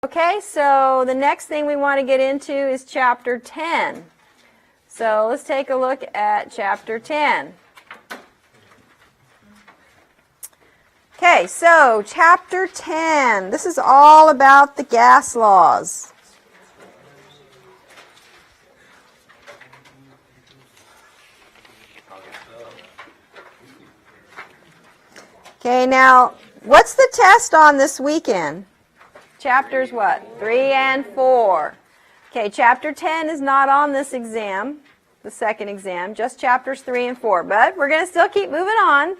Okay, so the next thing we want to get into is chapter 10. So let's take a look at chapter 10. Okay, so chapter 10. This is all about the gas laws. Okay, now, what's the test on this weekend? Chapters what? 3 and 4. Okay, chapter 10 is not on this exam, the second exam, just chapters 3 and 4. But we're going to still keep moving on.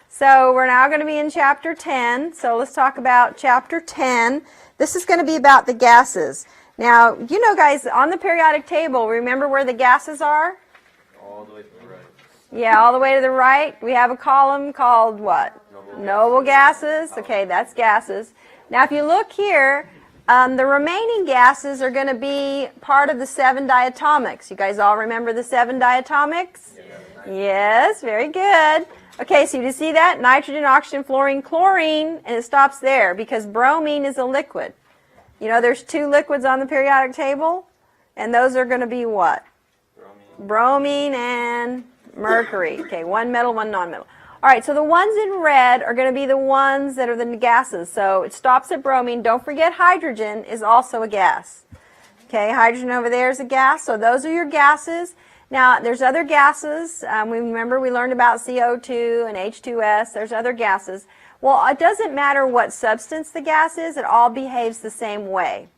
So we're now going to be in chapter 10. So let's talk about chapter 10. This is going to be about the gases. Now, you know, guys, on the periodic table, remember where the gases are? All the way to the right. Yeah, all the way to the right. We have a column called what? Noble gases. Okay, that's gases. Now, if you look here, the remaining gases are going to be part of the 7 diatomics. You guys all remember the 7 diatomics? Yes, very good. Okay, so you see that? Nitrogen, oxygen, fluorine, chlorine, and it stops there because bromine is a liquid. You know, there's 2 liquids on the periodic table, and those are going to be what? Bromine and mercury. Okay, one metal, one non-metal. All right, so the ones in red are going to be the ones that are the gases. So it stops at bromine. Don't forget hydrogen is also a gas. Okay, hydrogen over there is a gas. So those are your gases. Now, there's other gases. We learned about CO2 and H2S. There's other gases. Well, it doesn't matter what substance the gas is. It all behaves the same way.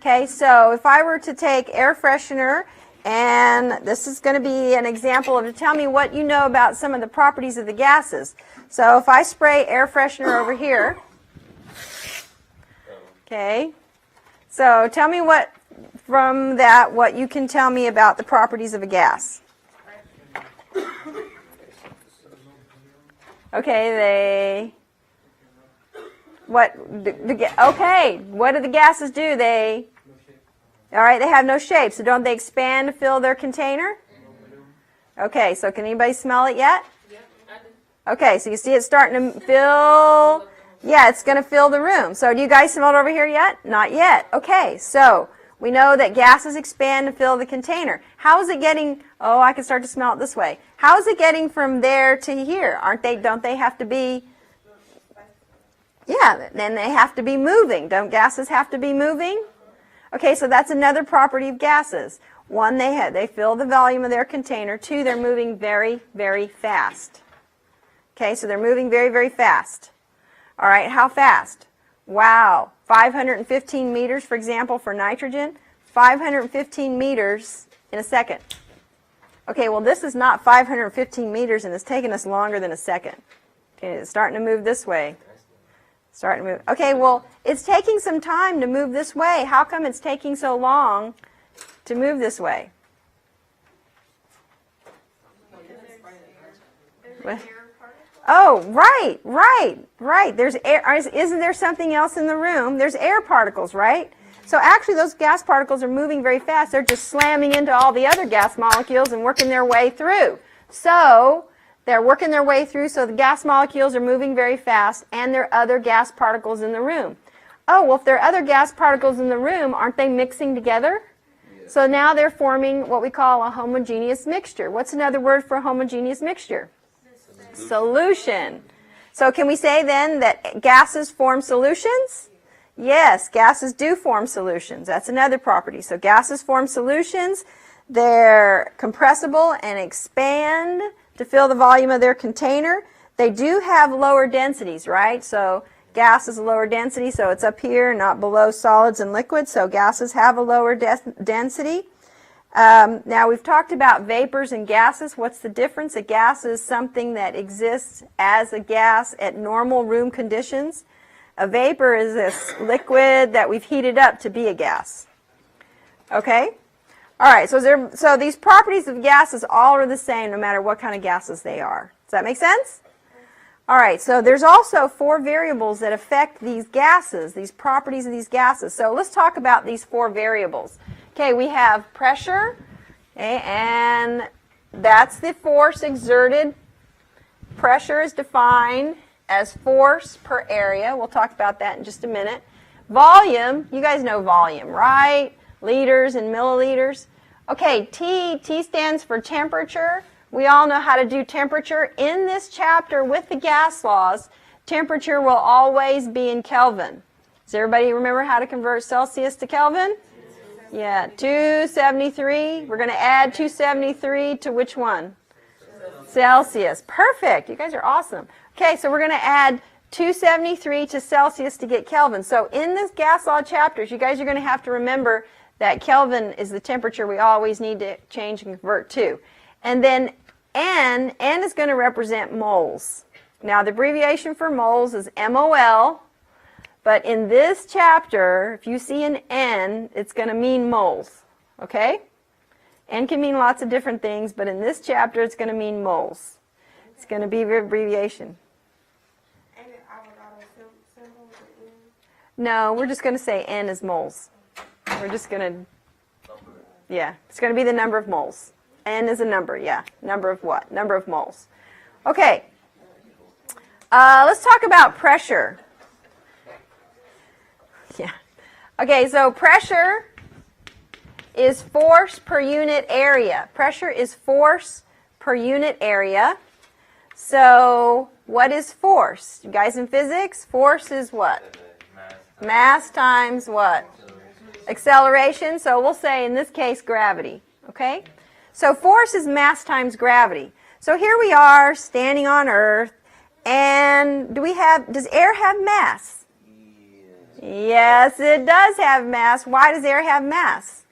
Okay, so if I were to take air freshener, and this is going to be an example of to tell me what you know about some of the properties of the gases. So if I spray air freshener over here, okay, so tell me what you can tell me about the properties of a gas. Okay, what do the gases do? All right, they have no shape, so don't they expand to fill their container? Okay, so can anybody smell it yet? Okay, so you see it's starting to fill. Yeah, it's going to fill the room. So do you guys smell it over here yet? Not yet. Okay, so we know that gases expand to fill the container. How is it getting, I can start to smell it this way. How is it getting from there to here? Don't they have to be, yeah, then they have to be moving. Don't gases have to be moving? Okay, so that's another property of gases. 1, they fill the volume of their container. 2, they're moving very, very fast. Okay, so they're moving very, very fast. All right, how fast? Wow, 515 meters, for example, for nitrogen. 515 meters in a second. Okay, well, this is not 515 meters, and it's taking us longer than a second. Okay, it's starting to move this way. Starting to move. Okay, well, it's taking some time to move this way. How come it's taking so long to move this way? Oh, right. There's air. Isn't there something else in the room? There's air particles, right? So actually, those gas particles are moving very fast. They're just slamming into all the other gas molecules and working their way through. So they're working their way through, so the gas molecules are moving very fast, and there are other gas particles in the room. Oh, well, if there are other gas particles in the room, aren't they mixing together? Yes. So now they're forming what we call a homogeneous mixture. What's another word for a homogeneous mixture? Solution. So can we say then that gases form solutions? Yes, gases do form solutions. That's another property. So gases form solutions. They're compressible and expand to fill the volume of their container. They do have lower densities, right? So gas is a lower density, so it's up here, not below solids and liquids. So gases have a lower density. Now we've talked about vapors and gases. What's the difference? A gas is something that exists as a gas at normal room conditions. A vapor is this liquid that we've heated up to be a gas. Okay? All right, so these properties of gases all are the same no matter what kind of gases they are. Does that make sense? All right, so there's also 4 variables that affect these gases, these properties of these gases. So let's talk about these 4 variables. Okay, we have pressure, okay, and that's the force exerted. Pressure is defined as force per area. We'll talk about that in just a minute. Volume, you guys know volume, right? Liters and milliliters. Okay, T stands for temperature. We all know how to do temperature. In this chapter with the gas laws, temperature will always be in Kelvin. Does everybody remember how to convert Celsius to Kelvin? Yeah, 273. We're going to add 273 to which one? Celsius. Perfect. You guys are awesome. Okay, so we're going to add 273 to Celsius to get Kelvin. So in this gas law chapters, you guys are going to have to remember that Kelvin is the temperature we always need to change and convert to. And then N is going to represent moles. Now the abbreviation for moles is MOL, but in this chapter, if you see an N, it's going to mean moles, okay? N can mean lots of different things, but in this chapter, it's going to mean moles. It's going to be the abbreviation. No, we're just going to say N is moles. We're just going to, yeah, it's going to be the number of moles. N is a number, yeah. Number of what? Number of moles. Okay. Let's talk about pressure. Yeah. Okay, so pressure is force per unit area. Pressure is force per unit area. So what is force? You guys in physics? Force is what? Mass times what? Acceleration. So we'll say in this case gravity. Okay? So force is mass times gravity. So here we are standing on Earth, and does air have mass? Yes, it does have mass. Why does air have mass?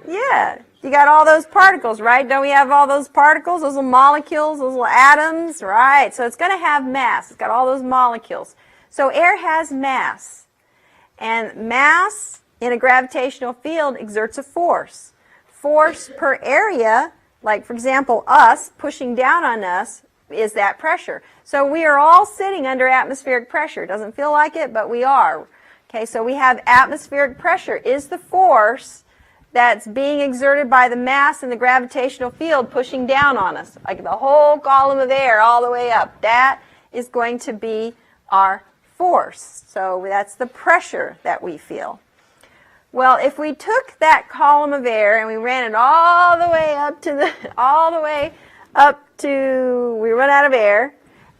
Yeah, you got all those particles, right? Don't we have all those particles, those little molecules, those little atoms, right? So it's going to have mass. It's got all those molecules. So air has mass. And mass in a gravitational field exerts a force. Force per area, like for example us pushing down on us, is that pressure. So we are all sitting under atmospheric pressure. Doesn't feel like it, but we are. Okay, so we have atmospheric pressure is the force that's being exerted by the mass in the gravitational field pushing down on us, like the whole column of air all the way up. That is going to be our force. So that's the pressure that we feel. Well, if we took that column of air and we ran it all the way up to, we run out of air,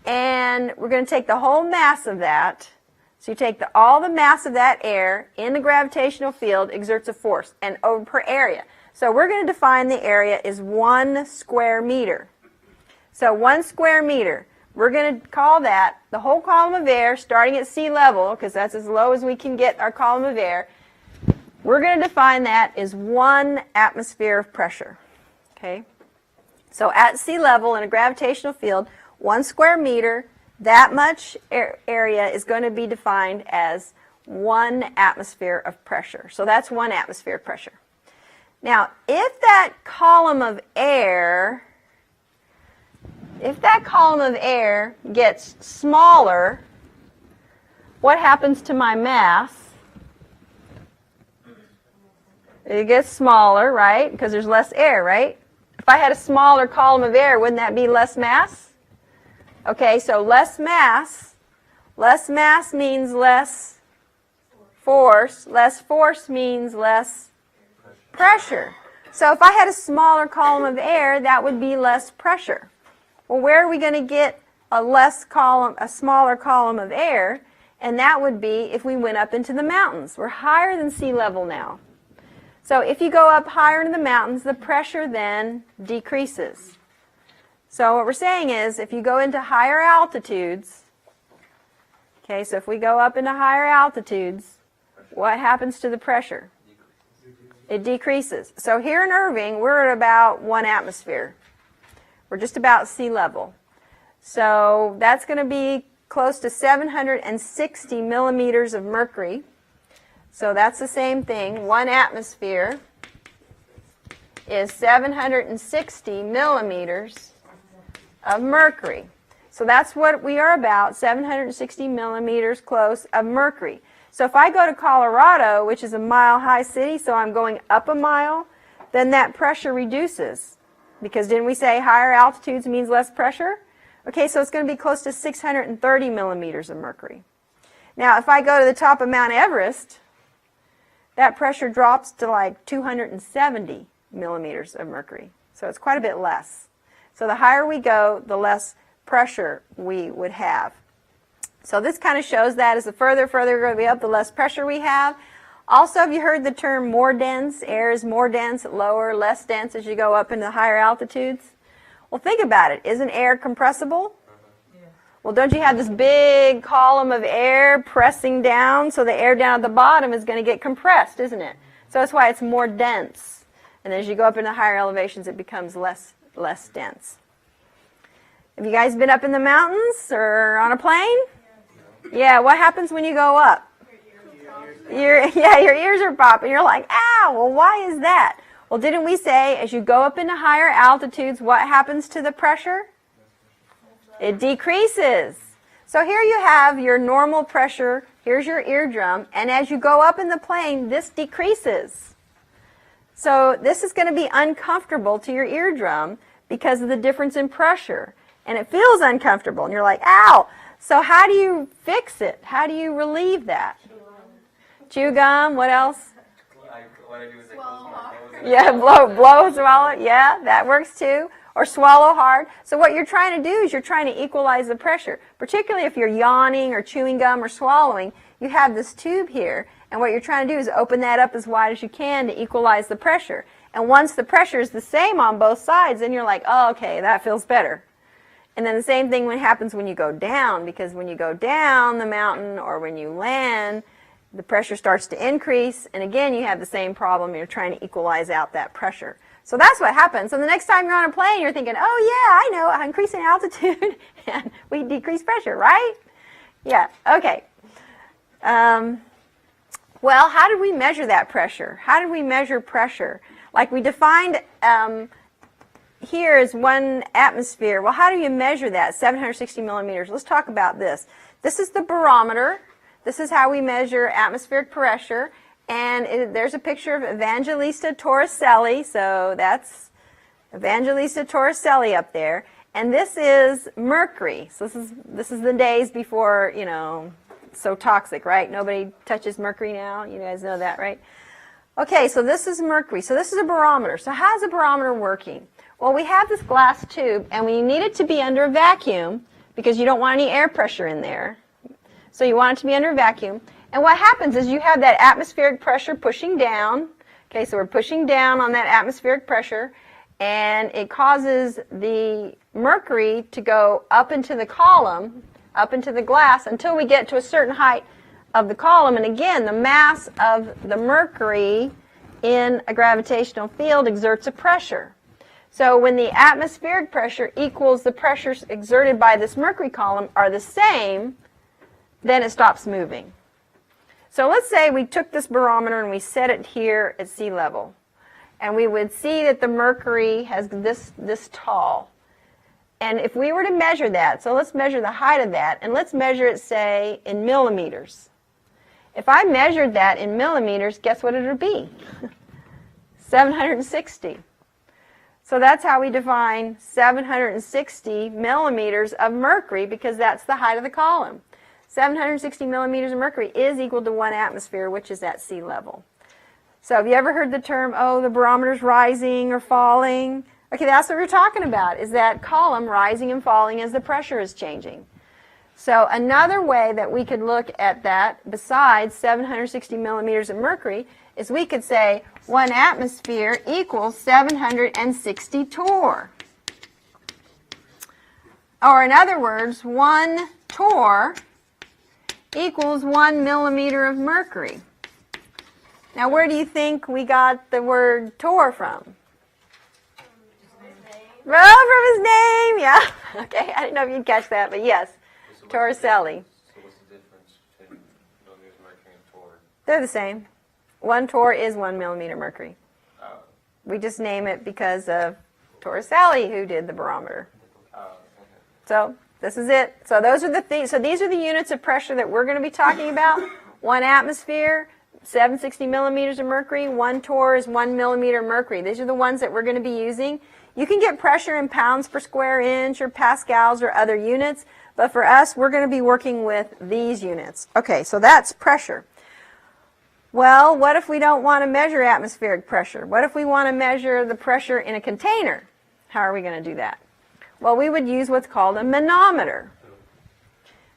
and we're going to take the whole mass of that. So you take all the mass of that air in the gravitational field exerts a force, and over per area. So we're going to define the area as 1 square meter. So 1 square meter. We're going to call that the whole column of air starting at sea level, because that's as low as we can get our column of air. We're going to define that as 1 atmosphere of pressure. Okay? So at sea level in a gravitational field, 1 square meter, that much area is going to be defined as 1 atmosphere of pressure. So that's 1 atmosphere of pressure. Now, if that column of air gets smaller, what happens to my mass? It gets smaller, right? Because there's less air, right? If I had a smaller column of air, wouldn't that be less mass? Okay, so less mass means less force. Less force means less pressure. So if I had a smaller column of air, that would be less pressure. Well, where are we going to get a smaller column of air? And that would be if we went up into the mountains. We're higher than sea level now. So if you go up higher in the mountains, the pressure then decreases. So what we're saying is if you go into higher altitudes, okay, so if we go up into higher altitudes, what happens to the pressure? It decreases. So here in Irving, we're at about 1 atmosphere. We're just about sea level. So that's going to be close to 760 millimeters of mercury. So that's the same thing. 1 atmosphere is 760 millimeters of mercury. So that's what we are about, 760 millimeters close of mercury. So if I go to Colorado, which is a mile-high city, so I'm going up a mile, then that pressure reduces. Because didn't we say higher altitudes means less pressure? Okay, so it's going to be close to 630 millimeters of mercury. Now, if I go to the top of Mount Everest, that pressure drops to like 270 millimeters of mercury. So it's quite a bit less. So the higher we go, the less pressure we would have. So this kind of shows that as the further we're going to be up, the less pressure we have. Also, have you heard the term more dense? Air is more dense at lower, less dense as you go up into higher altitudes. Well, think about it. Isn't air compressible? Well, don't you have this big column of air pressing down? So the air down at the bottom is going to get compressed, isn't it? So that's why it's more dense. And as you go up into higher elevations, it becomes less dense. Have you guys been up in the mountains or on a plane? Yeah, what happens when you go up? Your ears are popping. You're like, ow, well, why is that? Well, didn't we say as you go up into higher altitudes, what happens to the pressure? It decreases. So here you have your normal pressure. Here's your eardrum. And as you go up in the plane, this decreases. So this is going to be uncomfortable to your eardrum because of the difference in pressure. And it feels uncomfortable. And you're like, ow. So how do you fix it? How do you relieve that? Chew gum. What else? What I do is I close my nose. Yeah, blow, swallow. Yeah, that works too. Or swallow hard. So what you're trying to do is you're trying to equalize the pressure. Particularly if you're yawning or chewing gum or swallowing, you have this tube here. And what you're trying to do is open that up as wide as you can to equalize the pressure. And once the pressure is the same on both sides, then you're like, oh, okay, that feels better. And then the same thing happens when you go down, because when you go down the mountain or when you land, the pressure starts to increase. And again, you have the same problem. You're trying to equalize out that pressure. So that's what happens. So the next time you're on a plane, you're thinking, oh, yeah, I know, increasing altitude, and we decrease pressure, right? Yeah, okay. Well, how did we measure that pressure? How did we measure pressure? Like we defined here is 1 atmosphere. Well, how do you measure that? 760 millimeters. Let's talk about this. This is the barometer. This is how we measure atmospheric pressure. And there's a picture of Evangelista Torricelli. So that's Evangelista Torricelli up there. And this is mercury. So this is the days before, it's so toxic, right? Nobody touches mercury now. You guys know that, right? Okay, so this is mercury. So this is a barometer. So how's a barometer working? Well, we have this glass tube, and we need it to be under a vacuum because you don't want any air pressure in there. So you want it to be under a vacuum. And what happens is you have that atmospheric pressure pushing down. Okay, so we're pushing down on that atmospheric pressure, and it causes the mercury to go up into the column, up into the glass, until we get to a certain height of the column. And again, the mass of the mercury in a gravitational field exerts a pressure. So when the atmospheric pressure equals the pressures exerted by this mercury column are the same, then it stops moving. So let's say we took this barometer and we set it here at sea level. And we would see that the mercury has this tall. And if we were to measure that, so let's measure the height of that, and let's measure it, say, in millimeters. If I measured that in millimeters, guess what it would be? 760. So that's how we define 760 millimeters of mercury, because that's the height of the column. 760 millimeters of mercury is equal to 1 atmosphere, which is at sea level. So have you ever heard the term, oh, the barometer's rising or falling? Okay, that's what we're talking about, is that column rising and falling as the pressure is changing. So another way that we could look at that, besides 760 millimeters of mercury, is we could say 1 atmosphere equals 760 torr. Or in other words, 1 torr equals 1 millimeter of mercury. Now, where do you think we got the word torr from? From his name, yeah. Okay, I didn't know if you'd catch that, but yes, Torricelli. So what's the difference between millimeters of mercury and torr? They're the same. 1 torr is 1 millimeter mercury. Oh. We just name it because of Torricelli, who did the barometer. Okay. So this is it. So those are the things. So these are the units of pressure that we're going to be talking about. 1 atmosphere, 760 millimeters of mercury. 1 torr is 1 millimeter mercury. These are the ones that we're going to be using. You can get pressure in pounds per square inch or pascals or other units, But for us, we're going to be working with these units. Okay, so that's pressure. Well, what if we don't want to measure atmospheric pressure? What if we want to measure the pressure in a container? How are we going to do that? Well, we would use what's called a manometer.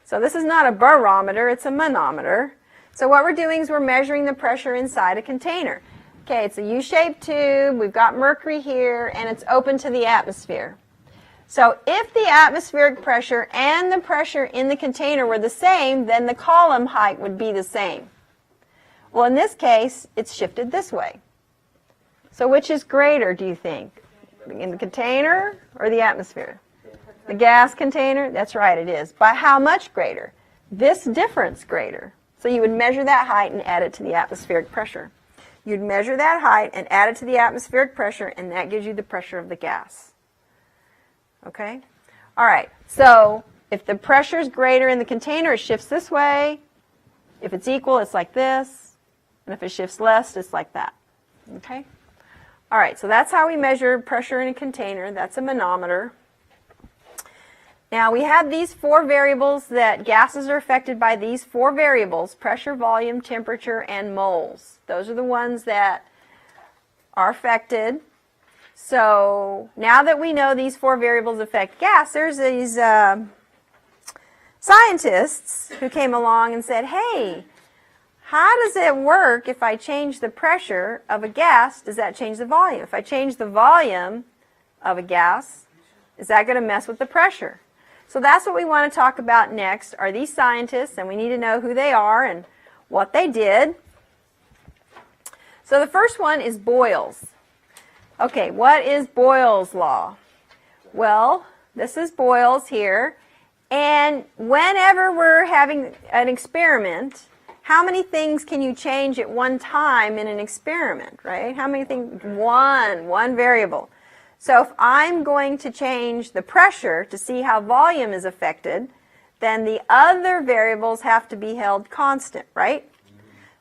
So this is not a barometer, it's a manometer. So what we're doing is we're measuring the pressure inside a container. Okay, it's a U-shaped tube, we've got mercury here, and it's open to the atmosphere. So if the atmospheric pressure and the pressure in the container were the same, then the column height would be the same. Well, in this case, it's shifted this way. So which is greater, do you think? In the container or the atmosphere? The gas container? That's right, it is. By how much greater? This difference greater. So you would measure that height and add it to the atmospheric pressure. You'd measure that height and add it to the atmospheric pressure, and that gives you the pressure of the gas. Okay? All right, so if the pressure is greater in the container, it shifts this way. If it's equal, it's like this. And if it shifts less, it's like that. Okay? All right, so that's how we measure pressure in a container. That's a manometer. Now, we have these four variables that gases are affected by these four variables: pressure, volume, temperature, and moles. Those are the ones that are affected. So now that we know these four variables affect gas, there's these scientists who came along and said, hey, how does it work if I change the pressure of a gas? Does that change the volume? If I change the volume of a gas, is that going to mess with the pressure? So that's what we want to talk about next, are these scientists, and we need to know who they are and what they did. So the first one is Boyle's. Okay, what is Boyle's law? Well, this is Boyle's here, and whenever we're having an experiment, how many things can you change at one time in an experiment, right? How many things? One variable. So if I'm going to change the pressure to see how volume is affected, then the other variables have to be held constant, right?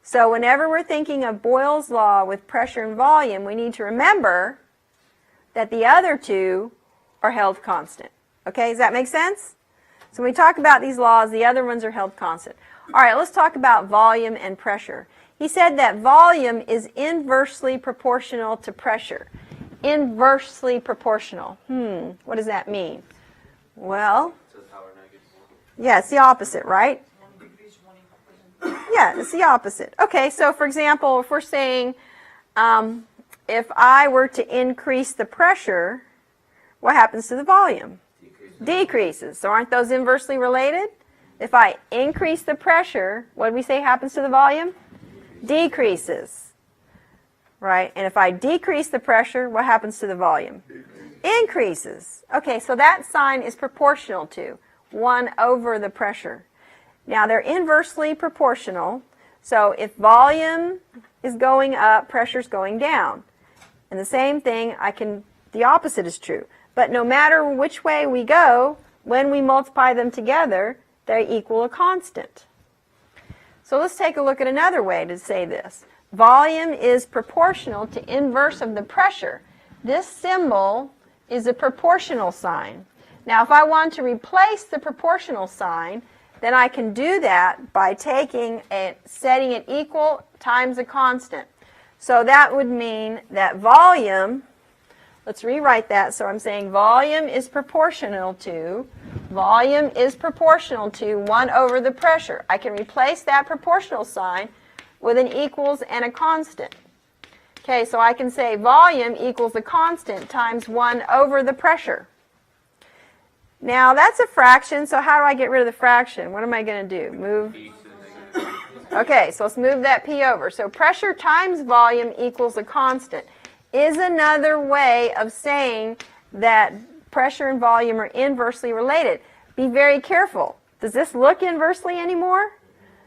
So whenever we're thinking of Boyle's law with pressure and volume, we need to remember that the other two are held constant. Okay, does that make sense? So when we talk about these laws, the other ones are held constant. All right, let's talk about volume and pressure. He said that volume is inversely proportional to pressure. Inversely proportional. What does that mean? Well, yeah, it's the opposite, right? Yeah, it's the opposite. Okay, so for example, if we're saying if I were to increase the pressure, what happens to the volume? Decreases. So aren't those inversely related? If I increase the pressure, what do we say happens to the volume? Decreases. Right? And if I decrease the pressure, what happens to the volume? Increases. Okay, so that sign is proportional to 1 over the pressure. Now, they're inversely proportional, so if volume is going up, pressure is going down. And the same thing, the opposite is true. But no matter which way we go, when we multiply them together, they equal a constant. So let's take a look at another way to say this. Volume is proportional to inverse of the pressure. This symbol is a proportional sign. Now, if I want to replace the proportional sign, then I can do that by setting it equal times a constant. So that would mean that volume, let's rewrite that. So I'm saying volume is proportional to 1 over the pressure. I can replace that proportional sign with an equals and a constant. Okay, so I can say volume equals a constant times 1 over the pressure. Now that's a fraction, so how do I get rid of the fraction? What am I going to do? Move? Okay, so let's move that p over. So pressure times volume equals a constant is another way of saying that pressure and volume are inversely related. Be very careful. Does this look inversely anymore?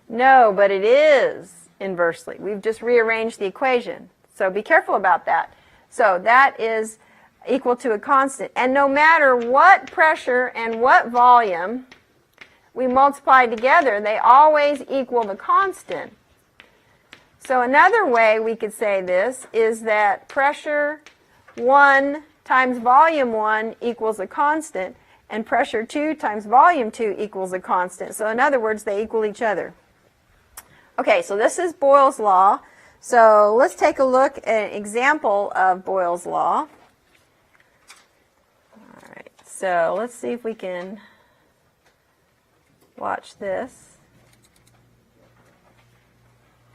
No, but it is inversely. We've just rearranged the equation. So be careful about that. So that is equal to a constant. And no matter what pressure and what volume we multiply together, they always equal the constant. So another way we could say this is that pressure 1 times volume 1 equals a constant, and pressure 2 times volume 2 equals a constant. So in other words, they equal each other. Okay, so this is Boyle's law. So let's take a look at an example of Boyle's law. All right, so let's see if we can watch this.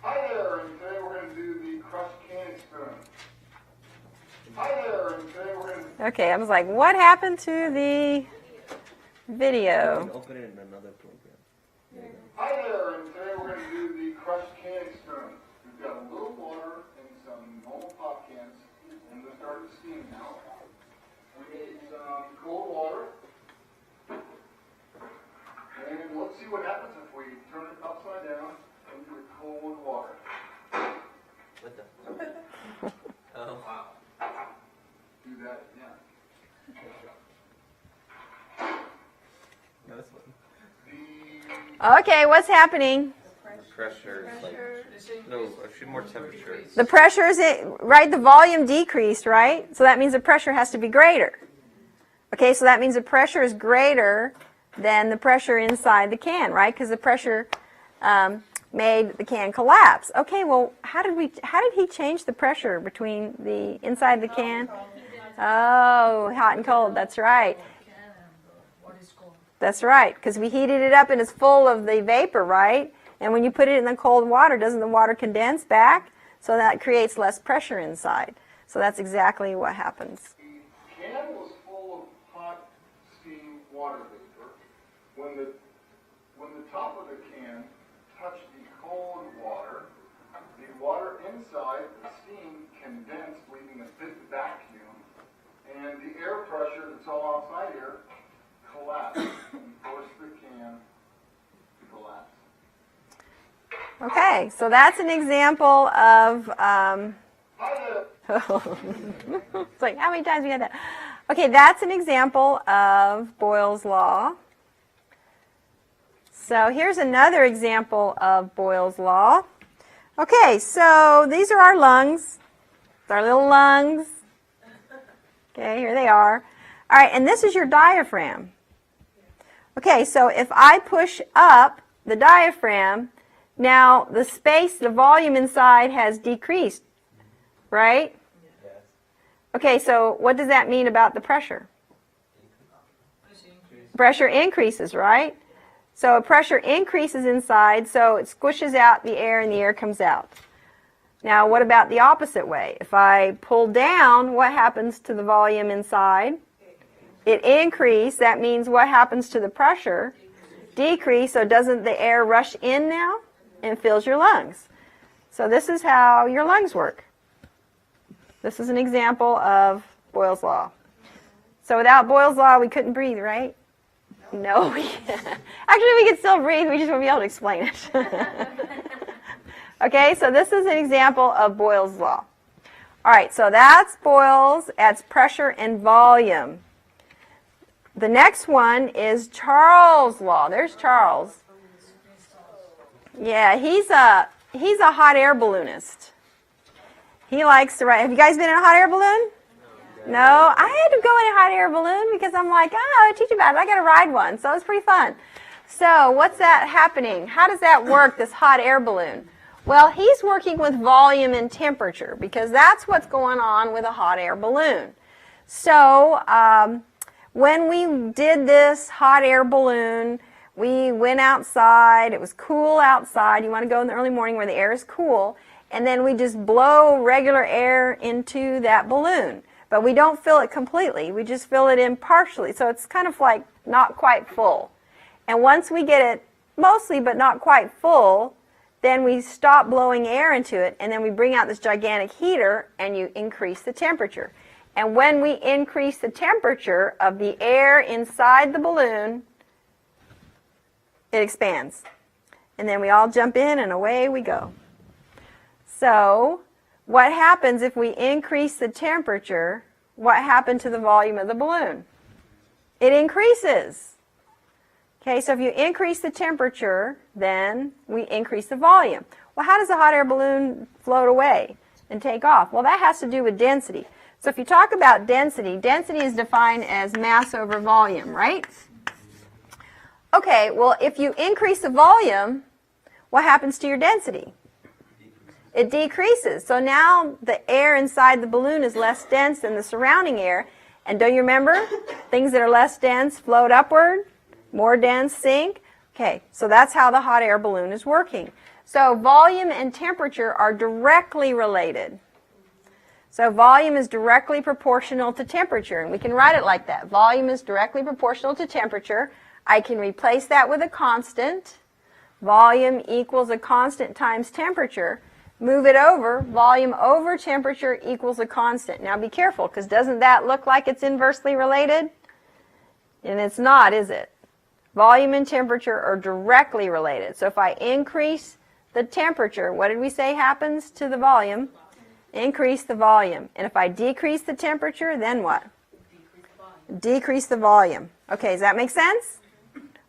Hi there, and today we're going to do the crushed candy spoon. Hi there, and today we're going to... Okay, I was like, what happened to the video? Open it in another program. Hi there, and today we're going to do the crushed candy spoon. We've got a little water and some normal pop cans, and we'll start to steam now. We need some cold water. And let's see what happens if we turn it upside down into the cold water. What the? Oh, wow. Do that again. That's one. Okay, what's happening? The pressure is like, no, a few more temperature. The pressure is, right, the volume decreased, right? So that means the pressure has to be greater. Okay, so that means the pressure is greater than the pressure inside the can, right? Because the pressure made the can collapse. Okay, well, how did he change the pressure between the inside the can? Oh, hot and cold, that's right. That's right, because we heated it up and it's full of the vapor, right? And when you put it in the cold water, doesn't the water condense back? So that creates less pressure inside. So that's exactly what happens. The can was full of hot steam water vapor. When the top of the can touched the cold water, the water inside, the steam condensed, leaving a big vacuum. And the air pressure that's all outside here collapsed and forced the can to collapse. Okay, so that's an example of, it's like, how many times we had that? Okay, that's an example of Boyle's law. So here's another example of Boyle's law. Okay, so these are our lungs. It's our little lungs. Okay, here they are. All right, and this is your diaphragm. Okay, so if I push up the diaphragm, now the space, the volume inside has decreased, right? Yes. Okay, so what does that mean about the pressure? Pressure increases, right? So pressure increases inside, so it squishes out the air and the air comes out. Now, what about the opposite way? If I pull down, what happens to the volume inside? It increases. That means what happens to the pressure? Decrease. So doesn't the air rush in now and fills your lungs? So this is how your lungs work. This is an example of Boyle's law. So without Boyle's law, we couldn't breathe, right? No, we can't. Actually, we can still breathe. We just won't be able to explain it. Okay, so this is an example of Boyle's law. All right, so that's Boyle's. That's pressure and volume. The next one is Charles' law. There's Charles. Yeah, he's a hot air balloonist. He likes to write. Have you guys been in a hot air balloon? No, I had to go in a hot air balloon because I'm like, oh, I teach about it. I got to ride one, so it's pretty fun. So what's that happening? How does that work, this hot air balloon? Well, he's working with volume and temperature because that's what's going on with a hot air balloon. So when we did this hot air balloon, we went outside. It was cool outside. You want to go in the early morning where the air is cool. And then we just blow regular air into that balloon. But we don't fill it completely. We just fill it in partially. So it's kind of like not quite full. And once we get it mostly but not quite full, then we stop blowing air into it, and then we bring out this gigantic heater, and you increase the temperature. And when we increase the temperature of the air inside the balloon, it expands. And then we all jump in, and away we go. So what happens if we increase the temperature? What happened to the volume of the balloon? It increases. Okay, so if you increase the temperature, then we increase the volume. Well, how does a hot air balloon float away and take off? Well, that has to do with density. So if you talk about density, density is defined as mass over volume, right? Okay, well, if you increase the volume, what happens to your density? It decreases. So now the air inside the balloon is less dense than the surrounding air. And don't you remember? Things that are less dense float upward, more dense sink. Okay, so that's how the hot air balloon is working. So volume and temperature are directly related. So volume is directly proportional to temperature, and we can write it like that. Volume is directly proportional to temperature. I can replace that with a constant. Volume equals a constant times temperature. Move it over. Volume over temperature equals a constant. Now be careful, because doesn't that look like it's inversely related? And it's not, is it? Volume and temperature are directly related. So if I increase the temperature, what did we say happens to the volume? Increase the volume. And if I decrease the temperature, then what? Decrease the volume. Okay, does that make sense?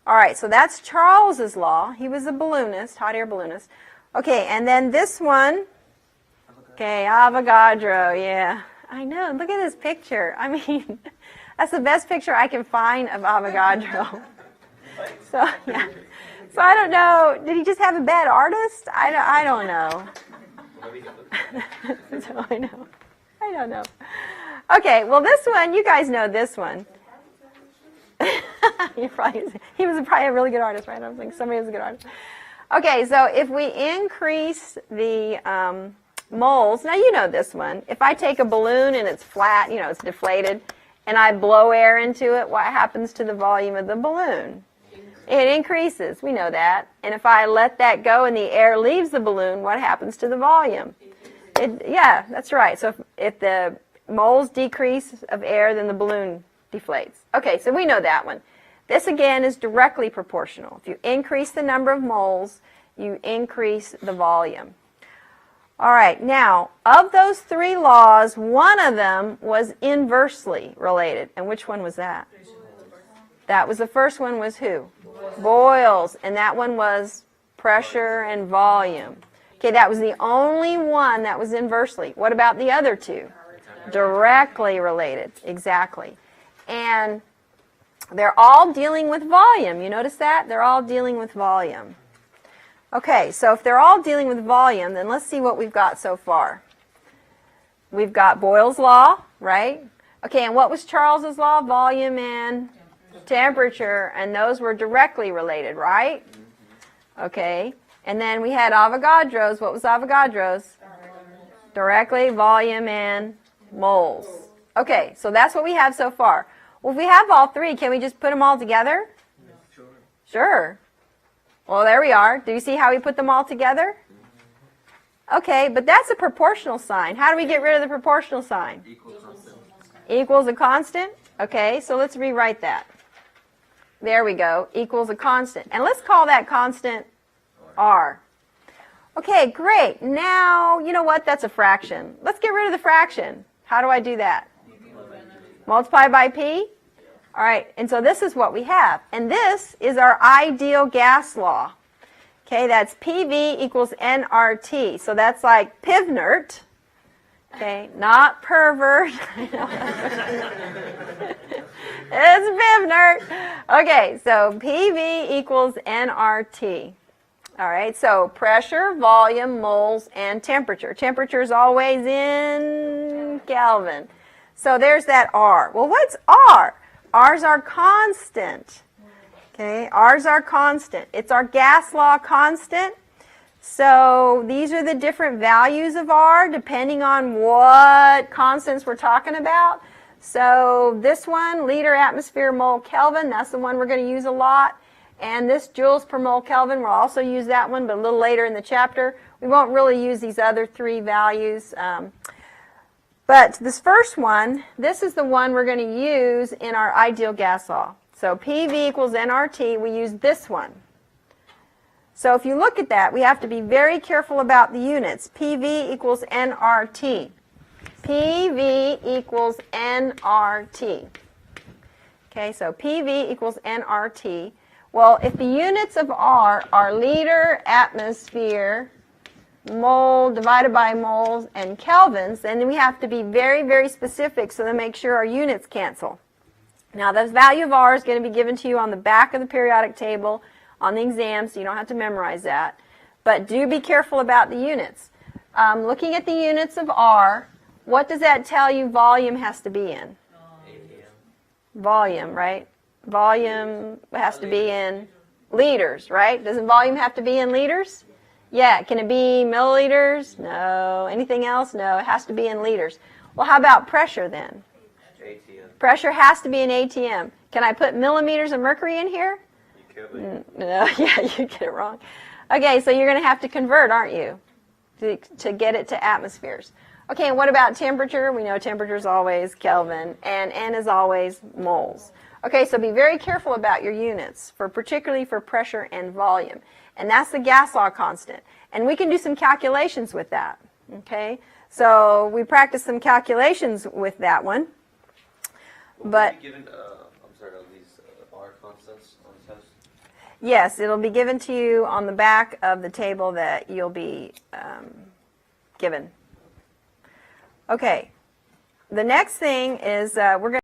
All right, so that's Charles's law. He was a balloonist, hot air balloonist. Okay, and then this one, okay, Avogadro, yeah. I know, look at this picture. I mean, that's the best picture I can find of Avogadro. So, yeah. So I don't know, did he just have a bad artist? I don't know. So I don't know. Okay, well this one, you guys know this one. He was probably a really good artist, right? I was thinking somebody was a good artist. Okay, so if we increase the moles, now you know this one. If I take a balloon and it's flat, it's deflated, and I blow air into it, what happens to the volume of the balloon? It increases, we know that. And if I let that go and the air leaves the balloon, what happens to the volume? Yeah, that's right. So if the moles decrease of air, then the balloon deflates. Okay, so we know that one. This again is directly proportional. If you increase the number of moles, you increase the volume. All right, now, of those three laws, one of them was inversely related. And which one was that? That was the first one was who? Boyle's. And that one was pressure and volume. Okay, that was the only one that was inversely. What about the other two? Directly related, exactly. And they're all dealing with volume. You notice that? They're all dealing with volume. Okay, so if they're all dealing with volume, then let's see what we've got so far. We've got Boyle's law, right? Okay, and what was Charles's law? Volume and temperature, and those were directly related, right? Okay, and then we had Avogadro's. What was Avogadro's? Directly, volume, and moles. Okay, so that's what we have so far. Well, if we have all three, can we just put them all together? Sure. Sure. Well, there we are. Do you see how we put them all together? Okay, but that's a proportional sign. How do we get rid of the proportional sign? Equals a constant. Okay, so let's rewrite that. There we go. Equals a constant. And let's call that constant R. Okay, great. Now, you know what? That's a fraction. Let's get rid of the fraction. How do I do that? Multiply by P? All right, and so this is what we have. And this is our ideal gas law. Okay, that's PV equals nRT. So that's like Pivnert. Okay, not pervert. It's Pivnert. Okay, so PV equals nRT. All right, so pressure, volume, moles, and temperature. Temperature is always in Kelvin. So there's that R. Well, what's R? R's our constant. Okay, R's our constant. It's our gas law constant. So these are the different values of R depending on what constants we're talking about. So this one, liter, atmosphere, mole, Kelvin, that's the one we're going to use a lot. And this joules per mole Kelvin, we'll also use that one, but a little later in the chapter. We won't really use these other three values. But this first one, this is the one we're going to use in our ideal gas law. So PV equals nRT, we use this one. So if you look at that, we have to be very careful about the units. PV equals nRT. PV equals nRT. Okay, so PV equals nRT. Well, if the units of R are liter, atmosphere, mole divided by moles and kelvins, and then we have to be very, very specific so to make sure our units cancel. Now, the value of R is going to be given to you on the back of the periodic table on the exam, so you don't have to memorize that. But do be careful about the units. Looking at the units of R, what does that tell you volume has to be in? Volume, right? Volume has to be in liters, right? Doesn't volume have to be in liters? Yeah. Can it be milliliters? No. Anything else? No. It has to be in liters. Well, how about pressure then? ATM. Pressure has to be in ATM. Can I put millimeters of mercury in here? You could. No. Yeah, you get it wrong. Okay, so you're going to have to convert, aren't you, to get it to atmospheres. Okay, and what about temperature? We know temperature is always Kelvin, and N is always moles. Okay, so be very careful about your units, particularly for pressure and volume. And that's the gas law constant. And we can do some calculations with that. Okay, so we practiced some calculations with that one. But Will you be given, I'm sorry, these R constants on the test? yes, it'll be given to you on the back of the table that you'll be given. Okay, the next thing is we're going to